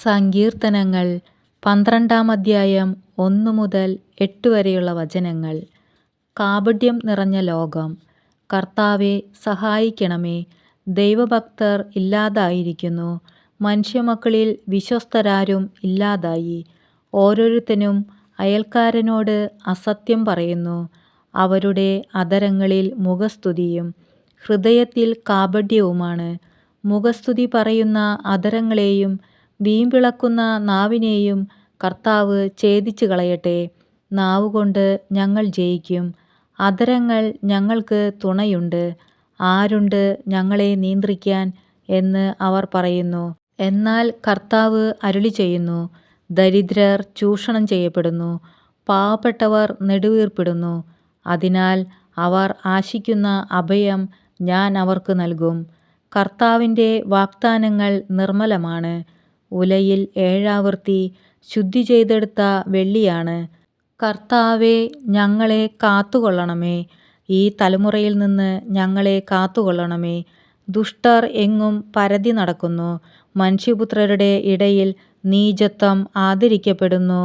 സങ്കീർത്തനങ്ങൾ 12-ാം അധ്യായം 1 മുതൽ 8 വരെയുള്ള വചനങ്ങൾ. കാപട്യം നിറഞ്ഞ ലോകം. കർത്താവെ, സഹായിക്കണമേ. ദൈവഭക്തർ ഇല്ലാതായിരിക്കുന്നു. മനുഷ്യമക്കളിൽ വിശ്വസ്തരാരും ഇല്ലാതായി. ഓരോരുത്തനും അയൽക്കാരനോട് അസത്യം പറയുന്നു. അവരുടെ അധരങ്ങളിൽ മുഖസ്തുതിയും ഹൃദയത്തിൽ കാപട്യവുമാണ്. മുഖസ്തുതി പറയുന്ന അധരങ്ങളെയും വീമ്പിളക്കുന്ന നാവിനെയും കർത്താവ് ഛേദിച്ചു കളയട്ടെ. നാവുകൊണ്ട് ഞങ്ങൾ ജയിക്കും. അധരങ്ങൾ ഞങ്ങൾക്ക് തുണയുണ്ട്. ആരുണ്ട് ഞങ്ങളെ നിയന്ത്രിക്കാൻ എന്ന് അവർ പറയുന്നു. എന്നാൽ കർത്താവ് അരുളിച്ചെയ്യുന്നു, ദരിദ്രർ ചൂഷണം ചെയ്യപ്പെടുന്നു, പാവപ്പെട്ടവർ നെടുവീർപ്പിടുന്നു. അതിനാൽ അവർ ആശിക്കുന്ന അഭയം ഞാൻ അവർക്ക് നൽകും. കർത്താവിൻ്റെ വാഗ്ദാനങ്ങൾ നിർമ്മലമാണ്. ഉലയിൽ 7 ആവർത്തി ശുദ്ധി ചെയ്തെടുത്ത വെള്ളിയാണ്. കർത്താവേ, ഞങ്ങളെ കാത്തുകൊള്ളണമേ. ഈ തലമുറയിൽ നിന്ന് ഞങ്ങളെ കാത്തുകൊള്ളണമേ. ദുഷ്ടർ എങ്ങും പരതി നടക്കുന്നു. മനുഷ്യപുത്രരുടെ ഇടയിൽ നീചത്വം ആദരിക്കപ്പെടുന്നു.